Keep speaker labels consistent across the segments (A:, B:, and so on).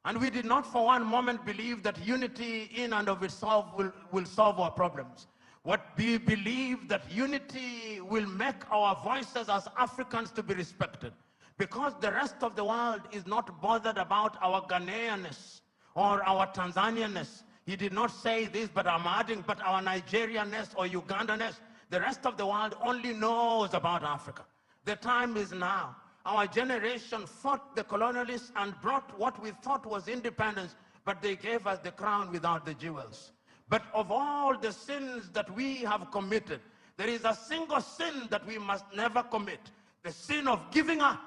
A: And we did not for one moment believe that unity in and of itself will solve our problems. What we believe that unity will make our voices as Africans to be respected. Because the rest of the world is not bothered about our Ghanaianness or our Tanzanianness. He did not say this, but I'm adding, but our Nigerianness or Ugandanness. The rest of the world only knows about Africa. The time is now. Our generation fought the colonialists and brought what we thought was independence, but they gave us the crown without the jewels. But of all the sins that we have committed, there is a single sin that we must never commit: the sin of giving up,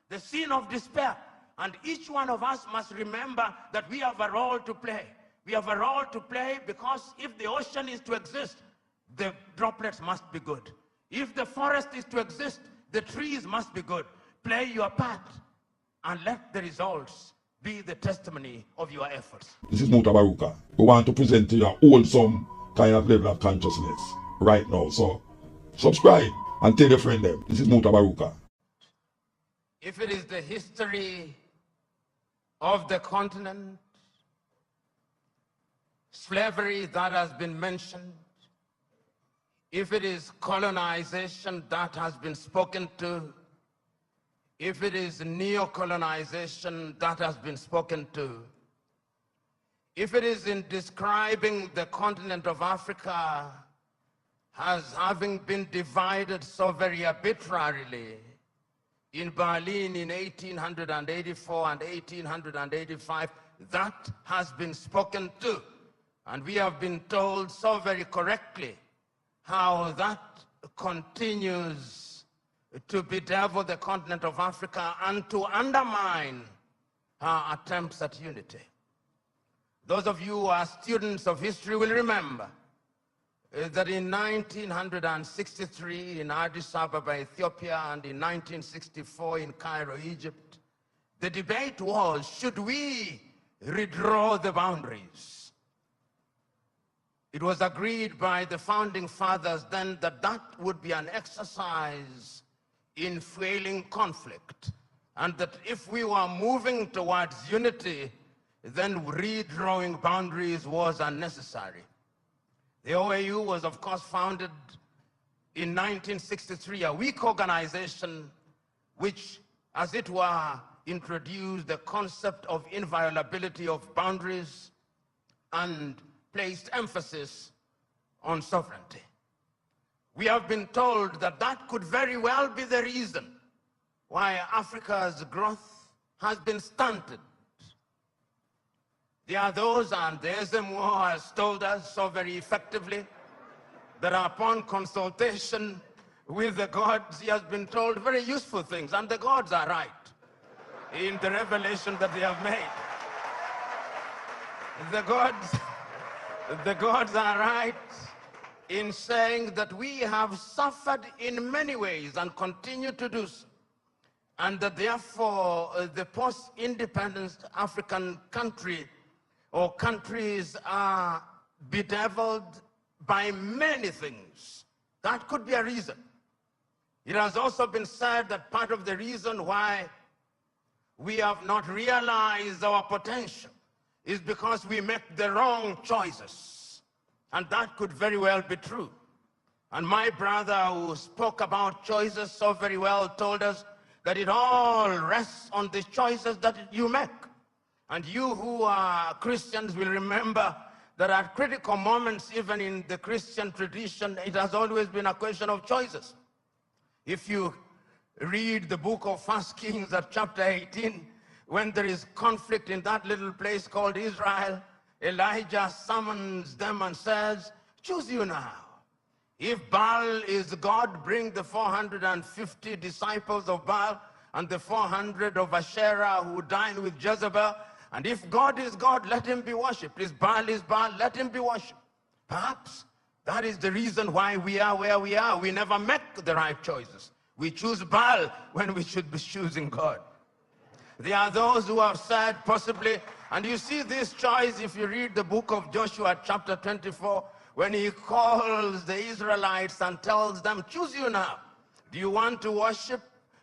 A: the sin of despair. And each one of us must remember that we have a role to play. We have a role to play because if the ocean is to exist, the droplets must be good. If the forest is to exist, the trees must be good. Play your part and let the results be the testimony of your efforts.
B: This is Muta Baruka. We want to present to you a wholesome kind of level of consciousness right now. So subscribe and tell your friend them. This is Muta Baruka.
A: If it is the history of the continent, slavery that has been mentioned, if it is colonization that has been spoken to, if it is neo-colonization that has been spoken to, if it is in describing the continent of Africa as having been divided so very arbitrarily in Berlin in 1884 and 1885, that has been spoken to. And we have been told so very correctly how that continues to bedevil the continent of Africa and to undermine our attempts at unity. Those of you who are students of history will remember that in 1963 in Addis Ababa, Ethiopia, and in 1964 in Cairo, Egypt, the debate was, should we redraw the boundaries? It was agreed by the founding fathers then that that would be an exercise in fueling conflict, and that if we were moving towards unity, then redrawing boundaries was unnecessary. The OAU was, of course, founded in 1963, a weak organization which, as it were, introduced the concept of inviolability of boundaries and placed emphasis on sovereignty. We have been told that that could very well be the reason why Africa's growth has been stunted. There are those, and the SMO has told us so very effectively, that upon consultation with the gods, he has been told very useful things, and the gods are right in the revelation that they have made. The gods are right in saying that we have suffered in many ways and continue to do so, and that therefore the post-independence African country or countries are bedeviled by many things. That could be a reason. It has also been said that part of the reason why we have not realized our potential is because we make the wrong choices. And that could very well be true. And my brother, who spoke about choices so very well, told us that it all rests on the choices that you make. And you who are Christians will remember that at critical moments, even in the Christian tradition, it has always been a question of choices. If you read the book of 1 Kings at chapter 18, when there is conflict in that little place called Israel, Elijah summons them and says, choose you now. If Baal is God, bring the 450 disciples of Baal and the 400 of Asherah who dined with Jezebel. And if God is God, let him be worshipped. If Baal is Baal, let him be worshipped. Perhaps that is the reason why we are where we are. We never make the right choices. We choose Baal when we should be choosing God. There are those who have said possibly, and you see this choice if you read the book of Joshua chapter 24, when he calls the Israelites and tells them, choose you now. Do you want to worship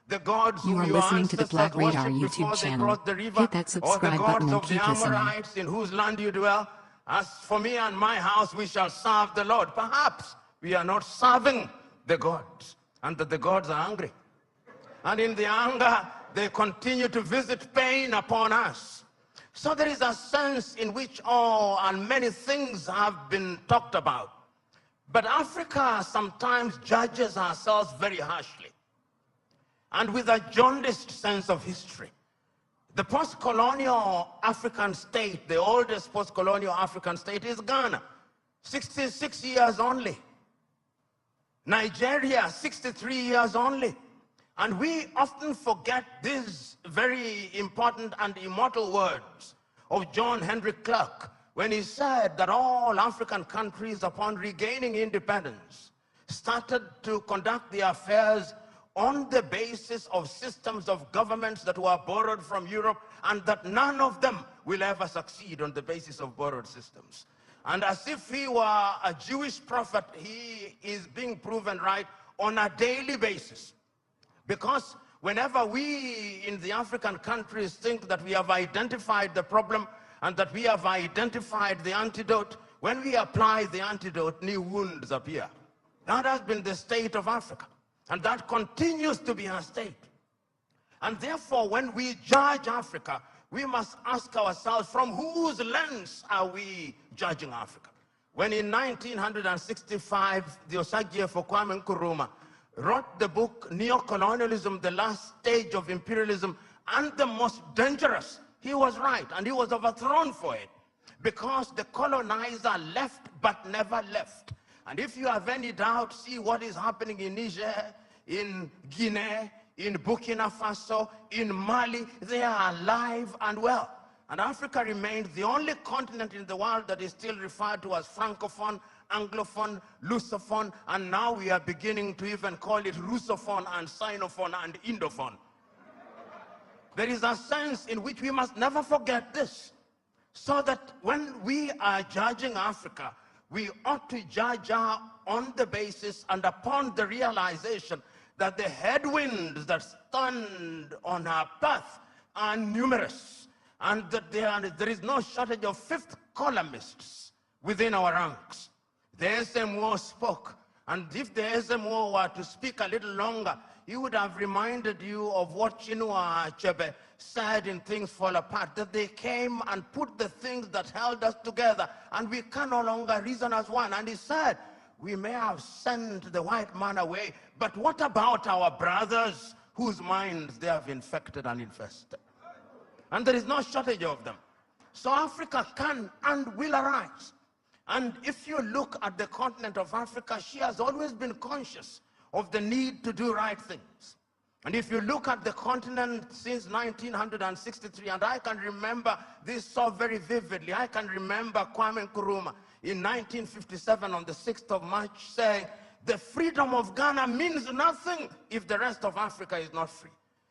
A: the gods
C: You
A: whom
C: are
A: your
C: listening to the
A: ancestors
C: Black Radar
A: worshipped
C: YouTube
A: before they
C: channel.
A: crossed the river,
C: Hit that
A: or the
C: subscribe
A: gods
C: button and
A: of the
C: keep listening.
A: Amorites in whose land you dwell. As for me and my house, we shall serve the Lord. Perhaps we are not serving the gods, and that the gods are angry. And in the anger, they continue to visit pain upon us. So there is a sense in which all and many things have been talked about. But Africa sometimes judges ourselves very harshly and with a jaundiced sense of history. The post-colonial African state, the oldest post-colonial African state is Ghana, 66 years only. Nigeria, 63 years only. And we often forget these very important and immortal words of John Henry Clark when he said that all African countries, upon regaining independence, started to conduct their affairs on the basis of systems of governments that were borrowed from Europe, and that none of them will ever succeed on the basis of borrowed systems. And as if he were a Jewish prophet, he is being proven right on a daily basis. Because whenever we in the African countries think that we have identified the problem and that we have identified the antidote, when we apply the antidote, new wounds appear. That has been the state of Africa, and that continues to be our state. And therefore, when we judge Africa, we must ask ourselves, from whose lens are we judging Africa? When in 1965, the Osagyefo Kwame Nkrumah wrote the book Neo-Colonialism, the Last Stage of Imperialism, and the Most Dangerous, he was right, and he was overthrown for it, because the colonizer left but never left. And if you have any doubt, see what is happening in Niger, in Guinea, in Burkina Faso, in Mali. They are alive and well. And Africa remains the only continent in the world that is still referred to as Francophone, Anglophone, Lusophone, and now we are beginning to even call it Russophone and Sinophone and Indophone. There is a sense in which we must never forget this, so that when we are judging Africa, we ought to judge her on the basis and upon the realization that the headwinds that stand on our path are numerous, and that there is no shortage of fifth columnists within our ranks. The SMO spoke, and if the SMO were to speak a little longer, he would have reminded you of what Chinua Achebe said in Things Fall Apart, that they came and put the things that held us together, and we can no longer reason as one. And he said, we may have sent the white man away, but what about our brothers whose minds they have infected and infested? And there is no shortage of them. So Africa can and will arise. And if you look at the continent of Africa, she has always been conscious of the need to do right things. And if you look at the continent since 1963, and I can remember this so very vividly, I can remember Kwame Nkrumah in 1957 on the 6th of March saying, the freedom of Ghana means nothing if the rest of Africa is not free.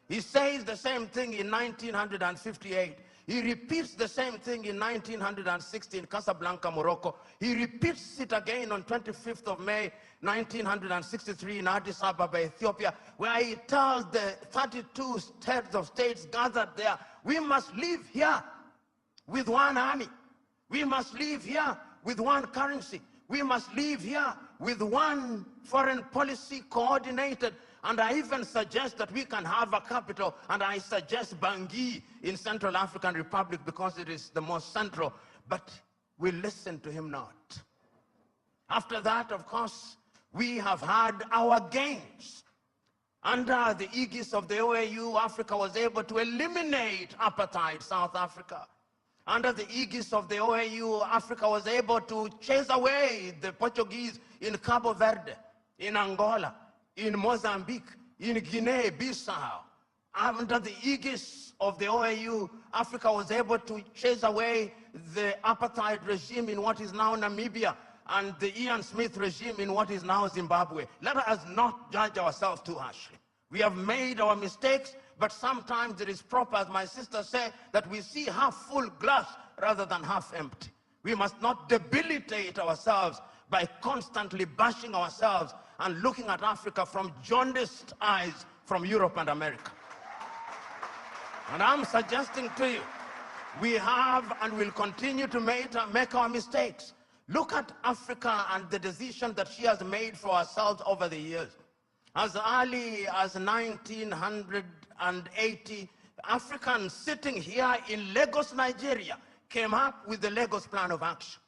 A: He says the same thing in 1958. He repeats the same thing in 1960 in Casablanca, Morocco. He repeats it again on 25th of May, 1963 in Addis Ababa, Ethiopia, where he tells the 32 heads of states gathered there, we must live here with one army. We must live here with one currency. We must live here with one foreign policy coordinated. And I even suggest that we can have a capital, and I suggest Bangui in Central African Republic because it is the most central. But we listen to him not. After that, of course, we have had our gains. Under the aegis of the OAU, Africa was able to eliminate apartheid South Africa. Under the aegis of the OAU, Africa was able to chase away the Portuguese in Cabo Verde, in Angola, in Mozambique, in Guinea-Bissau. Under the aegis of the OAU, Africa was able to chase away the apartheid regime in what is now Namibia and the Ian Smith regime in what is now Zimbabwe. Let us not judge ourselves too harshly. We have made our mistakes, but sometimes it is proper, as my sister said, that we see half full glass rather than half empty. We must not debilitate ourselves by constantly bashing ourselves and looking at Africa from jaundiced eyes from Europe and America. And I'm suggesting to you, we have and will continue to make our mistakes. Look at Africa and the decision that she has made for herself over the years. As early as 1980, Africans sitting here in Lagos, Nigeria, came up with the Lagos Plan of Action.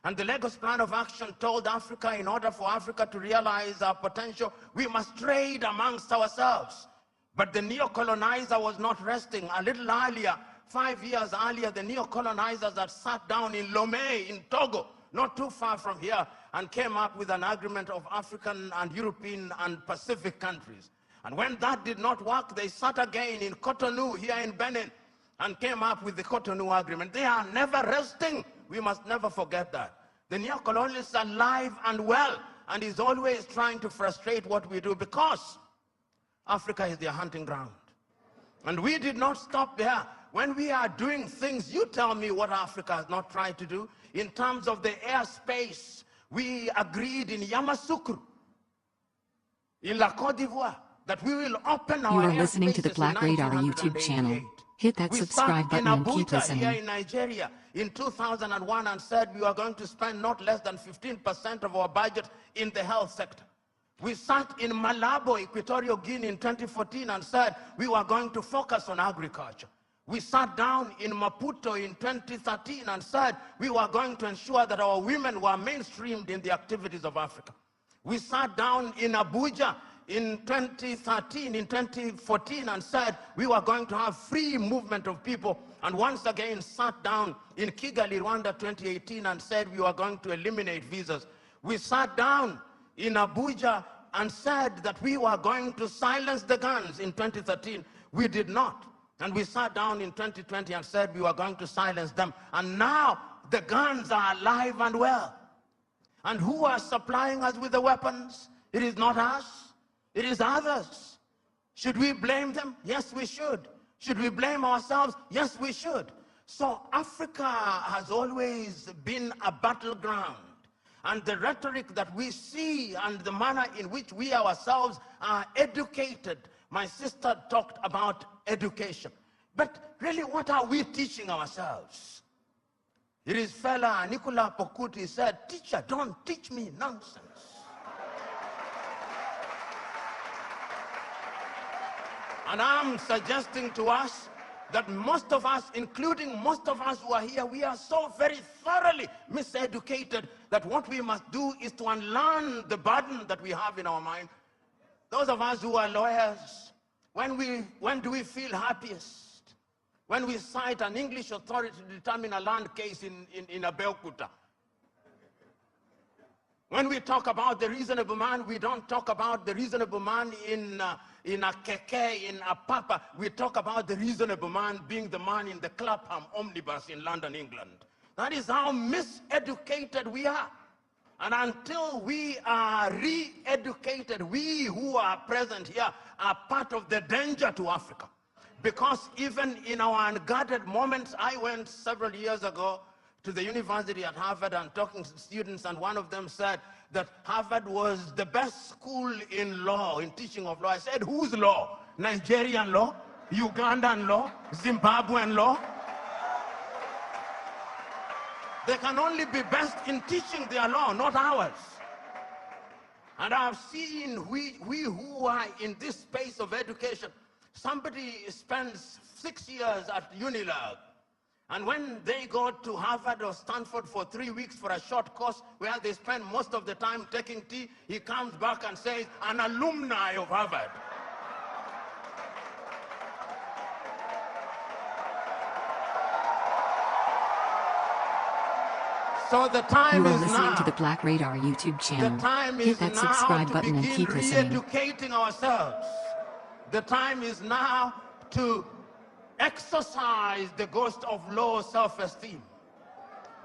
A: And the Lagos Plan of Action told Africa, in order for Africa to realize our potential, we must trade amongst ourselves. But the neo-colonizer was not resting. A little earlier, 5 years earlier, the neo-colonizers had sat down in Lomé, in Togo, not too far from here, and came up with an agreement of African and European and Pacific countries. And when that did not work, they sat again in Cotonou, here in Benin, and came up with the Cotonou Agreement. They are never resting. We must never forget that. The neo-colonialist is alive and well, and is always trying to frustrate what we do, because Africa is their hunting ground. And we did not stop there. When we are doing things, you tell me what Africa has not tried to do. In terms of the airspace, we agreed in Yamoussoukro, in La Côte d'Ivoire, that we will open our airspaces.
C: You are listening to the Black Radar YouTube channel. Hit that subscribe button and keep listening.
A: Here in Nigeria in 2001 and said we are going to spend not less than 15% of our budget in the health sector. We sat in Malabo, Equatorial Guinea in 2014 and said we were going to focus on agriculture. We sat down in Maputo in 2013 and said we were going to ensure that our women were mainstreamed in the activities of Africa. We sat down in Abuja in 2014 and said we were going to have free movement of people, and once again sat down in Kigali, Rwanda 2018 and said we were going to eliminate visas. We sat down in Abuja and said that we were going to silence the guns in 2013. We did not. And we sat down in 2020 and said we were going to silence them. And now the guns are alive and well. And who are supplying us with the weapons? It is not us. It is others. Should we blame them? Yes, we should. Should we blame ourselves? Yes, we should. So Africa has always been a battleground. And the rhetoric that we see and the manner in which we ourselves are educated. My sister talked about education. But really, what are we teaching ourselves? It is fella Nicola Pokuti said, "Teacher, don't teach me nonsense." And I'm suggesting to us that most of us, including most of us who are here, we are so very thoroughly miseducated that what we must do is to unlearn the burden that we have in our mind. Those of us who are lawyers, when do we feel happiest? When we cite an English authority to determine a land case in Abeokuta. When we talk about the reasonable man, we don't talk about the reasonable man in a keke, in a papa. We talk about the reasonable man being the man in the Clapham omnibus in London, England. That is how miseducated we are. And until we are re-educated, we who are present here are part of the danger to Africa. Because even in our unguarded moments, I went several years ago to the university at Harvard and talking to students, and one of them said that Harvard was the best school in law, in teaching of law. I said, whose law? Nigerian law? Ugandan law? Zimbabwean law? They can only be best in teaching their law, not ours. And I've seen we who are in this space of education, somebody spends 6 years at Unilag, and when they go to Harvard or Stanford for 3 weeks for a short course where they spend most of the time taking tea, he comes back and says, an alumni of Harvard. So the time is now.
C: You are listening to the Black Radar YouTube channel.
A: The time
C: Hit
A: is
C: that
A: now
C: subscribe
A: to
C: button and
A: begin
C: keep listening.
A: re-educating ourselves. The time is now to exercise the ghost of low self-esteem.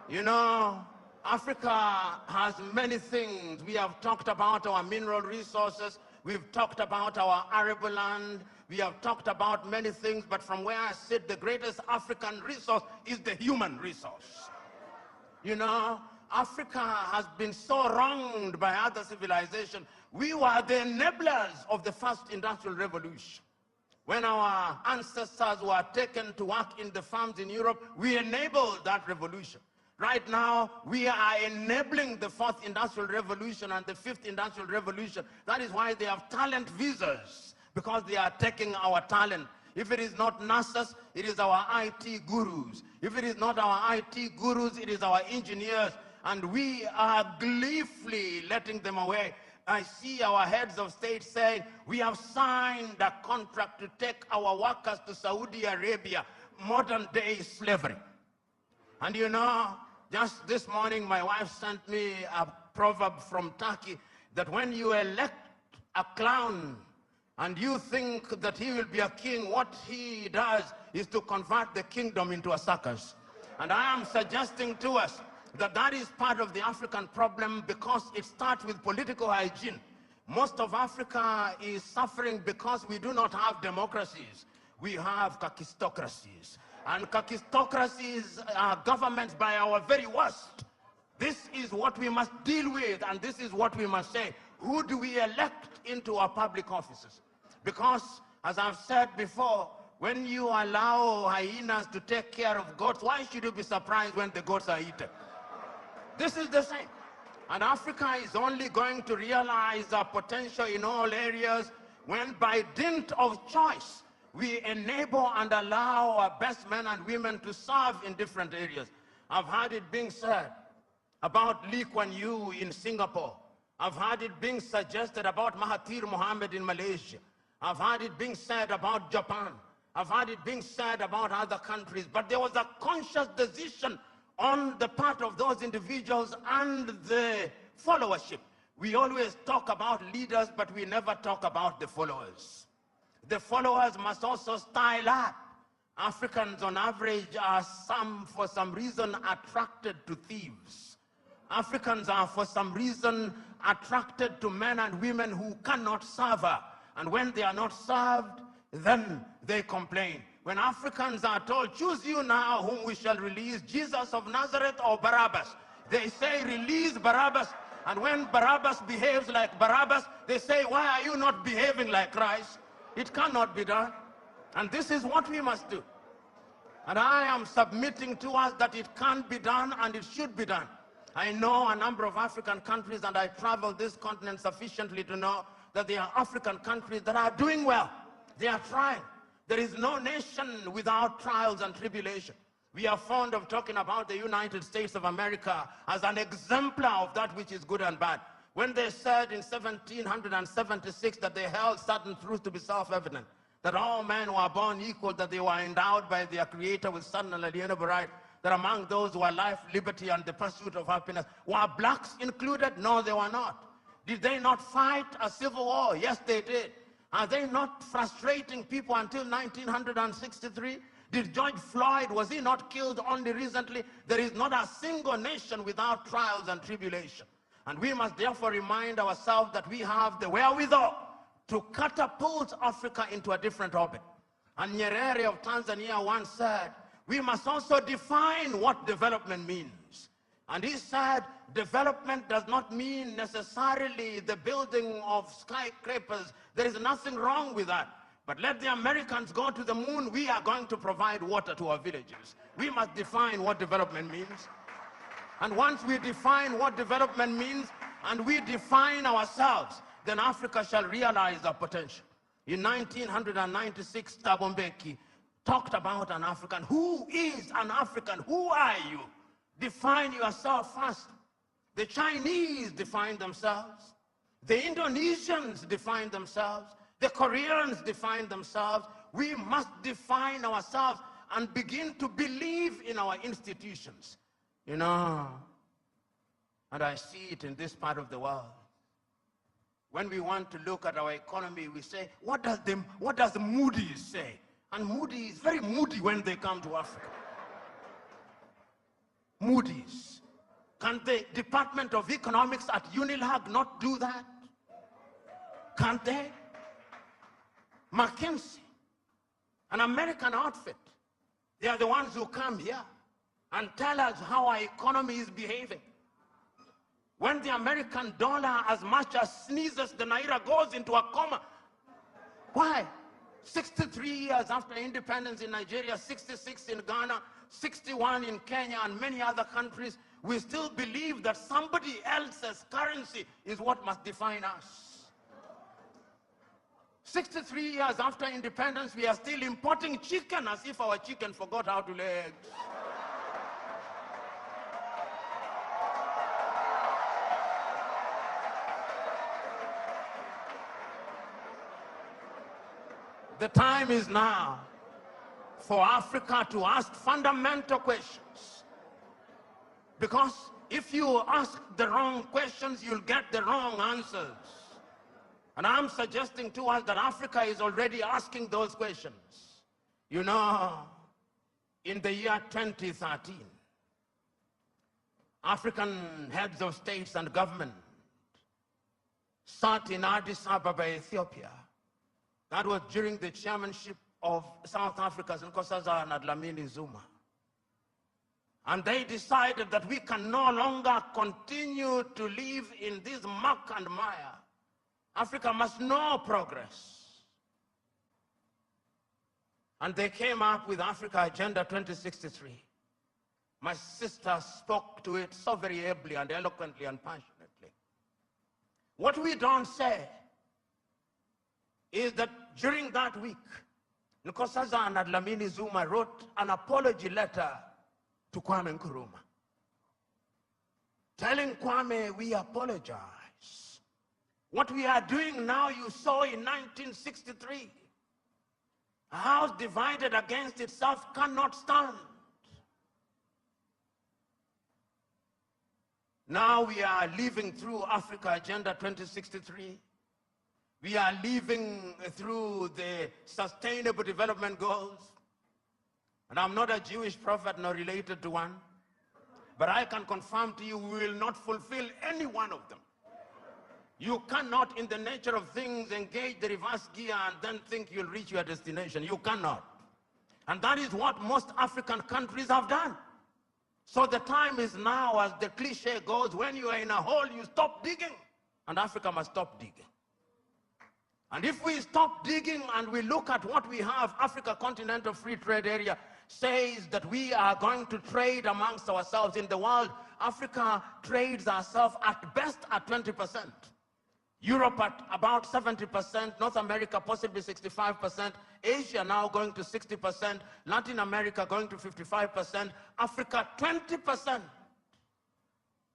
A: You know, Africa has many things. We have talked about our mineral resources. We've talked about our arable land. We have talked about many things, but from where I sit, the greatest African resource is the human resource. You know, Africa has been so wronged by other civilizations. We were the enablers of the first industrial revolution. When our ancestors were taken to work in the farms in Europe, we enabled that revolution. Right now, we are enabling the fourth industrial revolution and the fifth industrial revolution. That is why they have talent visas, because they are taking our talent. If it is not nurses, it is our IT gurus. If it is not our IT gurus, it is our engineers. And we are gleefully letting them away. I see our heads of state saying, we have signed a contract to take our workers to Saudi Arabia, modern day slavery. And you know, just this morning, my wife sent me a proverb from Turkey that when you elect a clown and you think that he will be a king, what he does is to convert the kingdom into a circus. And I am suggesting to us that that is part of the African problem, because it starts with political hygiene. Most of Africa is suffering because we do not have democracies. We have kakistocracies. And kakistocracies are governments by our very worst. This is what we must deal with, and this is what we must say. Who do we elect into our public offices? Because, as I've said before, when you allow hyenas to take care of goats, why should you be surprised when the goats are eaten? This is the same. And Africa is only going to realize our potential in all areas when, by dint of choice, we enable and allow our best men and women to serve in different areas. I've heard it being said about Lee Kuan Yew in Singapore. I've heard it being suggested about Mahathir Mohamad in Malaysia. I've heard it being said about Japan. I've heard it being said about other countries. But there was a conscious decision on the part of those individuals and the followership. We always talk about leaders, but we never talk about the followers. The followers must also style up. Africans on average are for some reason attracted to thieves. Africans are for some reason attracted to men and women who cannot serve her. And when they are not served, then they complain. When Africans are told, choose you now whom we shall release, Jesus of Nazareth or Barabbas, they say, release Barabbas. And when Barabbas behaves like Barabbas, they say, why are you not behaving like Christ? It cannot be done. And this is what we must do. And I am submitting to us that it can be done and it should be done. I know a number of African countries, and I travel this continent sufficiently to know that there are African countries that are doing well. They are trying. There is no nation without trials and tribulation. We are fond of talking about the United States of America as an exemplar of that which is good and bad. When they said in 1776 that they held certain truths to be self-evident, that all men were born equal, that they were endowed by their Creator with certain unalienable right, that among those were life, liberty, and the pursuit of happiness. Were blacks included? No, they were not. Did they not fight a civil war? Yes, they did. Are they not frustrating people until 1963? Did George Floyd, was he not killed only recently? There is not a single nation without trials and tribulation. And we must therefore remind ourselves that we have the wherewithal to catapult Africa into a different orbit. And Nyerere of Tanzania once said, we must also define what development means. And he said, development does not mean necessarily the building of skyscrapers. There is nothing wrong with that. But let the Americans go to the moon. We are going to provide water to our villages. We must define what development means. And once we define what development means, and we define ourselves, then Africa shall realize our potential. In 1996, Thabo Mbeki talked about an African. Who is an African? Who are you? Define yourself first. The Chinese define themselves. The Indonesians define themselves. The Koreans define themselves. We must define ourselves and begin to believe in our institutions. You know, and I see it in this part of the world. When we want to look at our economy, we say, what does Moody's say? And Moody's is very moody when they come to Africa. Moody's. Can the Department of Economics at UNILAG not do that? Can't they? McKinsey, an American outfit, they are the ones who come here and tell us how our economy is behaving. When the American dollar as much as sneezes, the naira goes into a coma. Why? 63 years after independence in Nigeria, 66 in Ghana, 61 in Kenya, and many other countries, we still believe that somebody else's currency is what must define us. 63 years after independence, we are still importing chicken as if our chicken forgot how to lay eggs. The time is now for Africa to ask fundamental questions. Because if you ask the wrong questions, you'll get the wrong answers. And I'm suggesting to us that Africa is already asking those questions. You know, in the year 2013, African heads of states and government sat in Addis Ababa, Ethiopia. That was during the chairmanship of South Africa's Nkosazana and Dlamini Zuma. And they decided that we can no longer continue to live in this muck and mire. Africa must know progress. And they came up with Africa Agenda 2063. My sister spoke to it so very ably and eloquently and passionately. What we don't say is that during that week, Nkosazana and Dlamini Zuma wrote an apology letter to Kwame Nkrumah, telling Kwame, we apologize. What we are doing now, you saw in 1963. A house divided against itself cannot stand. Now we are living through Africa Agenda 2063. We are living through the Sustainable Development Goals. And I'm not a Jewish prophet nor related to one, but I can confirm to you we will not fulfill any one of them. You cannot, in the nature of things, engage the reverse gear and then think you'll reach your destination. You cannot. And that is what most African countries have done. So the time is now, as the cliche goes, when you are in a hole, you stop digging. And Africa must stop digging. And if we stop digging and we look at what we have, Africa Continental Free Trade Area says that we are going to trade amongst ourselves. In the world, Africa trades ourselves at best at 20%. Europe at about 70%, North America possibly 65%, Asia now going to 60%, Latin America going to 55%, Africa 20%.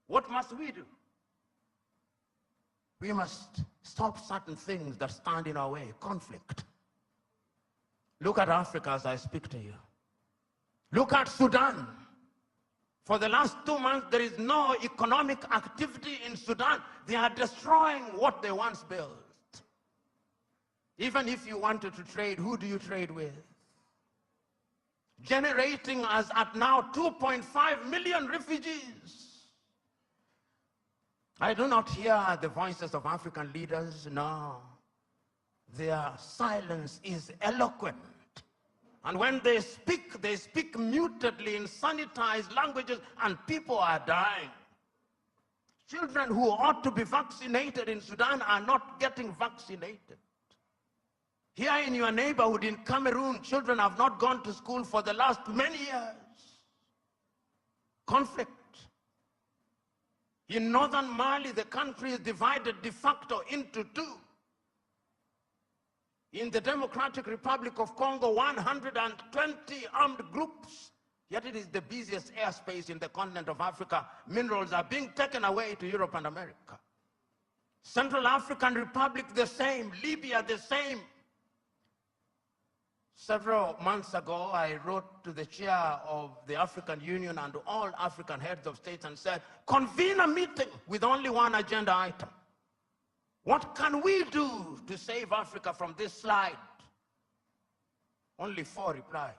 A: What must we do? We must stop certain things that stand in our way. Conflict. Look at Africa as I speak to you. Look at Sudan. For the last 2 months, there is no economic activity in Sudan. They are destroying what they once built. Even if you wanted to trade, who do you trade with? Generating as at now 2.5 million refugees. I do not hear the voices of African leaders, no. Their silence is eloquent. And when they speak mutedly in sanitized languages, and people are dying. Children who ought to be vaccinated in Sudan are not getting vaccinated. Here in your neighborhood in Cameroon, children have not gone to school for the last many years. Conflict. In northern Mali, the country is divided de facto into two. In the Democratic Republic of Congo, 120 armed groups, yet it is the busiest airspace in the continent of Africa. Minerals are being taken away to Europe and America. Central African Republic, the same. Libya, the same. Several months ago, I wrote to the chair of the African Union and all African heads of states and said, convene a meeting with only one agenda item. What can we do to save Africa from this slide? Only 4 replied.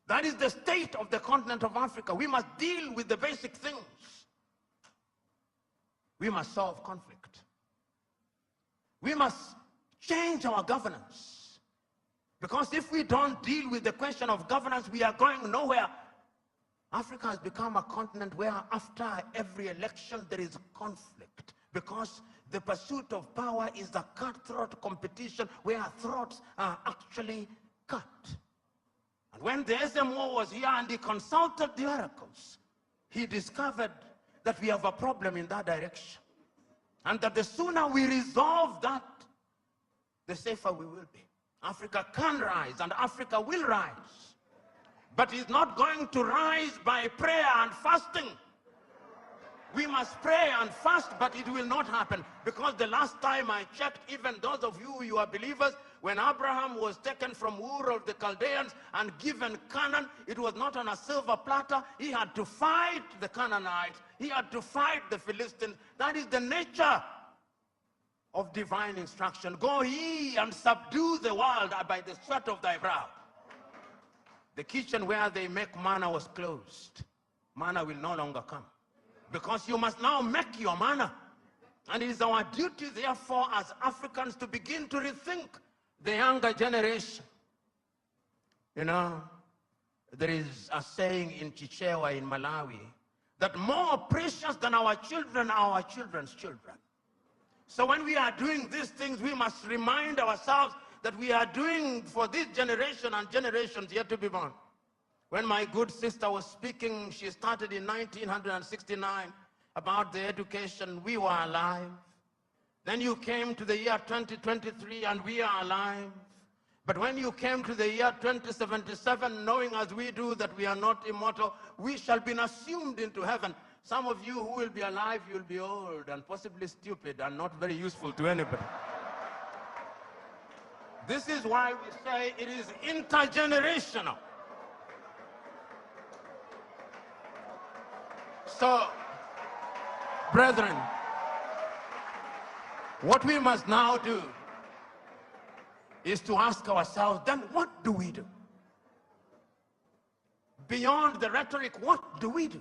A: That is the state of the continent of Africa. We must deal with the basic things. We must solve conflict. We must change our governance. Because if we don't deal with the question of governance, we are going nowhere. Africa has become a continent where after every election there is conflict, because the pursuit of power is a cutthroat competition where throats are actually cut. And when the SMO was here and he consulted the oracles, he discovered that we have a problem in that direction. And that the sooner we resolve that, the safer we will be. Africa can rise and Africa will rise. But it's not going to rise by prayer and fasting. We must pray and fast, but it will not happen. Because the last time I checked, even those of you are believers, when Abraham was taken from Ur of the Chaldeans and given Canaan, it was not on a silver platter. He had to fight the Canaanites. He had to fight the Philistines. That is the nature of divine instruction. Go ye and subdue the world by the sweat of thy brow. The kitchen where they make manna was closed. Manna will no longer come, because you must now make your manna. And it is our duty, therefore, as Africans, to begin to rethink the younger generation. You know, there is a saying in Chichewa in Malawi that more precious than our children are our children's children. So when we are doing these things, we must remind ourselves that we are doing for this generation and generations yet to be born. When my good sister was speaking, she started in 1969 about the education. We were alive. Then you came to the year 2023 and we are alive. But when you came to the year 2077, knowing as we do that we are not immortal, we shall be assumed into heaven. Some of you who will be alive, you'll be old and possibly stupid and not very useful to anybody. This is why we say it is intergenerational. So, brethren, what we must now do is to ask ourselves, then what do we do? Beyond the rhetoric, what do we do?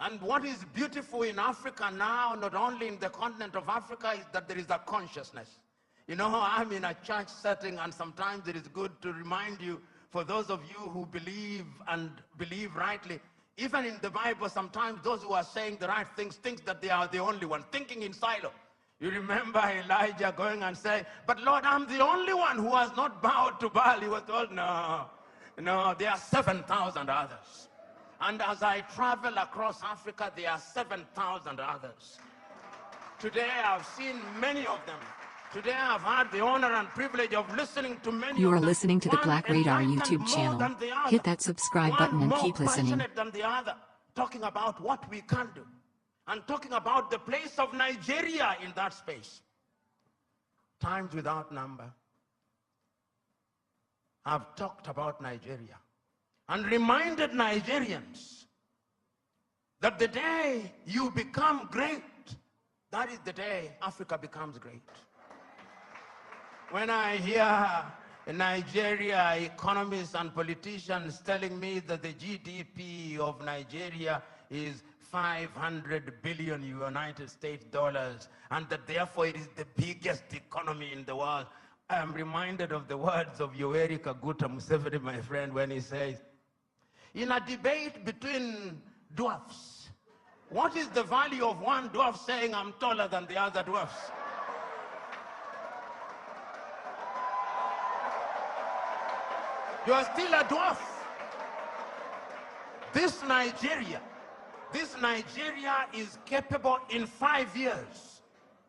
A: And what is beautiful in Africa now, not only in the continent of Africa, is that there is a consciousness. You know, I'm in a church setting, and sometimes it is good to remind you, for those of you who believe and believe rightly, even in the Bible, sometimes those who are saying the right things think that they are the only one, thinking in silo. You remember Elijah going and saying, but Lord, I'm the only one who has not bowed to Baal. He was told, no, there are 7,000 others. And as I travel across Africa, there are 7,000 others. Today, I've seen many of them. Today, I've had the honor and privilege of listening to many of them.
C: You are listening to the
A: One
C: Black Radar
A: enlightened
C: YouTube
A: more
C: channel.
A: than the other.
C: Hit that subscribe button and keep
A: One more
C: listening.
A: passionate than the other, talking about what we can do, and talking about the place of Nigeria in that space. Times without number, I've talked about Nigeria and reminded Nigerians that the day you become great, that is the day Africa becomes great. When I hear in Nigeria economists and politicians telling me that the GDP of Nigeria is 500 billion United States dollars, and that therefore it is the biggest economy in the world, I am reminded of the words of Yoweri Kaguta Museveni, my friend, when he says, in a debate between dwarfs, what is the value of one dwarf saying I'm taller than the other dwarfs? You are still a dwarf. This Nigeria is capable in 5 years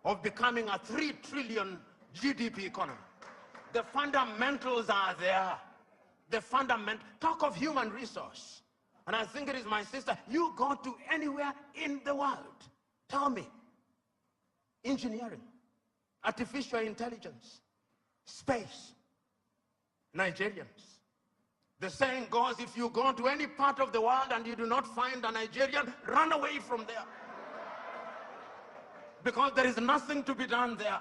A: of becoming a 3 trillion GDP economy. The fundamentals are there. Talk of human resource. And I think it is my sister, you go to anywhere in the world, tell me, engineering, artificial intelligence, space, Nigerians. The saying goes, if you go to any part of the world and you do not find a Nigerian, run away from there. Because there is nothing to be done there.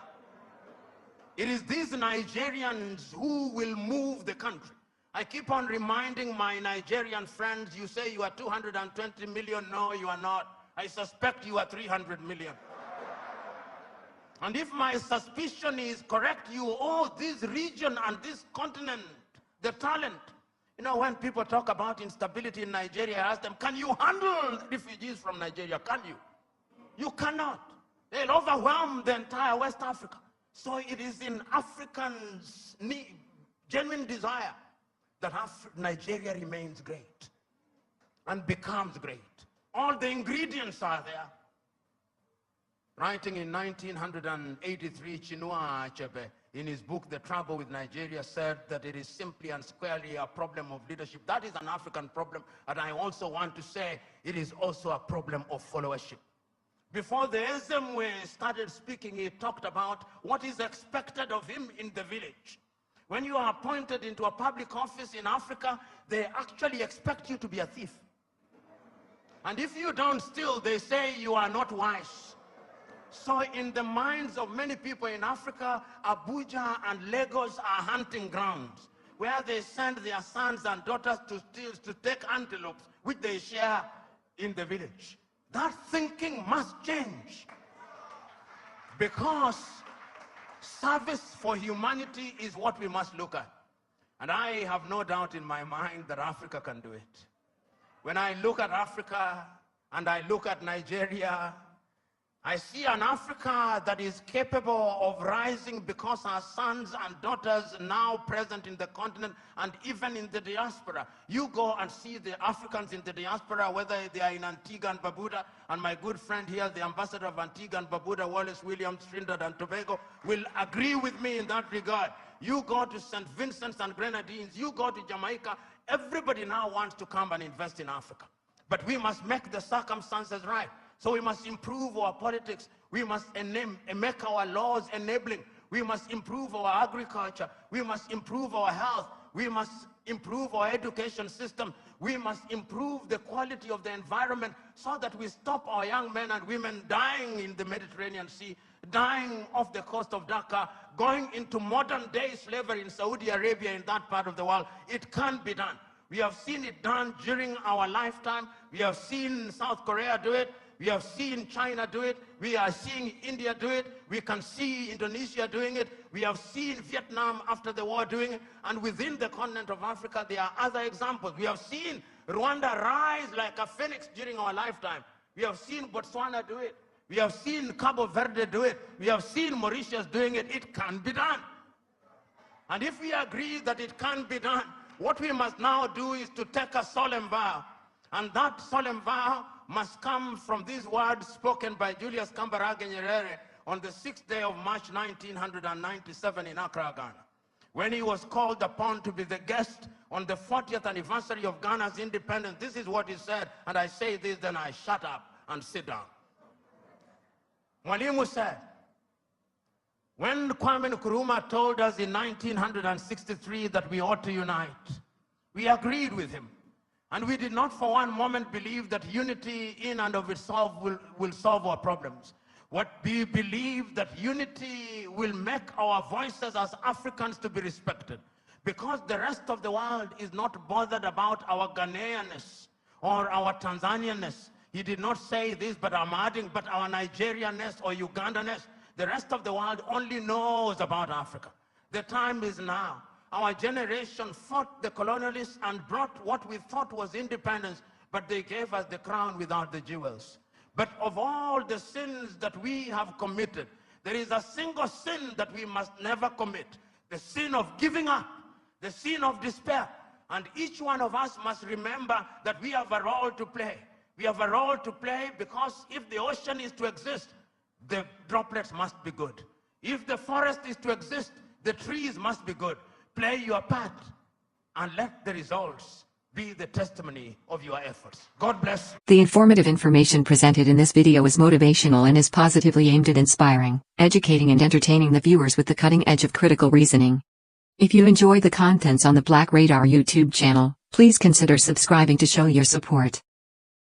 A: It is these Nigerians who will move the country. I keep on reminding my Nigerian friends, you say you are 220 million. No, you are not. I suspect you are 300 million. And if my suspicion is correct, you owe this region and this continent the talent. You know, when people talk about instability in Nigeria, I ask them, can you handle refugees from Nigeria? Can you? You cannot. They'll overwhelm the entire West Africa. So it is in Africans' genuine desire that Nigeria remains great and becomes great. All the ingredients are there. Writing in 1983, Chinua Achebe, in his book, The Trouble with Nigeria, said that it is simply and squarely a problem of leadership. That is an African problem, and I also want to say it is also a problem of followership. Before the Ezemwe started speaking, he talked about what is expected of him in the village. When you are appointed into a public office in Africa, they actually expect you to be a thief. And if you don't steal, they say you are not wise. So in the minds of many people in Africa, Abuja and Lagos are hunting grounds where they send their sons and daughters to steal, to take antelopes, which they share in the village. That thinking must change, because service for humanity is what we must look at. And I have no doubt in my mind that Africa can do it. When I look at Africa and I look at Nigeria, I see an Africa that is capable of rising because our sons and daughters now present in the continent and even in the diaspora. You go and see the Africans in the diaspora, whether they are in Antigua and Barbuda, and my good friend here, the ambassador of Antigua and Barbuda, Wallace Williams, Trinidad and Tobago, will agree with me in that regard. You go to St. Vincent's and Grenadines, you go to Jamaica, everybody now wants to come and invest in Africa. But we must make the circumstances right. So we must improve our politics. We must make our laws enabling. We must improve our agriculture. We must improve our health. We must improve our education system. We must improve the quality of the environment so that we stop our young men and women dying in the Mediterranean Sea, dying off the coast of Dhaka, going into modern day slavery in Saudi Arabia, in that part of the world. It can be done. We have seen it done during our lifetime. We have seen South Korea do it. We have seen China do it. We are seeing India do it. We can see Indonesia doing it. We have seen Vietnam after the war doing it. And within the continent of Africa, there are other examples. We have seen Rwanda rise like a phoenix during our lifetime. We have seen Botswana do it. We have seen Cabo Verde do it. We have seen Mauritius doing it. It can be done. And if we agree that it can be done, what we must now do is to take a solemn vow. And that solemn vow must come from these words spoken by Julius Kambarage Nyerere on the 6th day of March 1997 in Accra, Ghana, when he was called upon to be the guest on the 40th anniversary of Ghana's independence. This is what he said, and I say this, then I shut up and sit down. Mwalimu said, when Kwame Nkrumah told us in 1963 that we ought to unite, we agreed with him. And we did not for one moment believe that unity in and of itself will solve our problems. What we believe that unity will make our voices as Africans to be respected, because the rest of the world is not bothered about our Ghanaianness or our Tanzanianness. He did not say this, but I'm adding, but our Nigerianness or Ugandanness. The rest of the world only knows about Africa. The time is now. Our generation fought the colonialists and brought what we thought was independence, but they gave us the crown without the jewels. But of all the sins that we have committed, there is a single sin that we must never commit: the sin of giving up, the sin of despair. And each one of us must remember that we have a role to play. We have a role to play, because if the ocean is to exist, the droplets must be good. If the forest is to exist, the trees must be good. Play your part and let the results be the testimony of your efforts. God bless.
C: The informative information presented in this video is motivational and is positively aimed at inspiring, educating and entertaining the viewers with the cutting edge of critical reasoning. If you enjoy the contents on the Black Radar YouTube channel, please consider subscribing to show your support.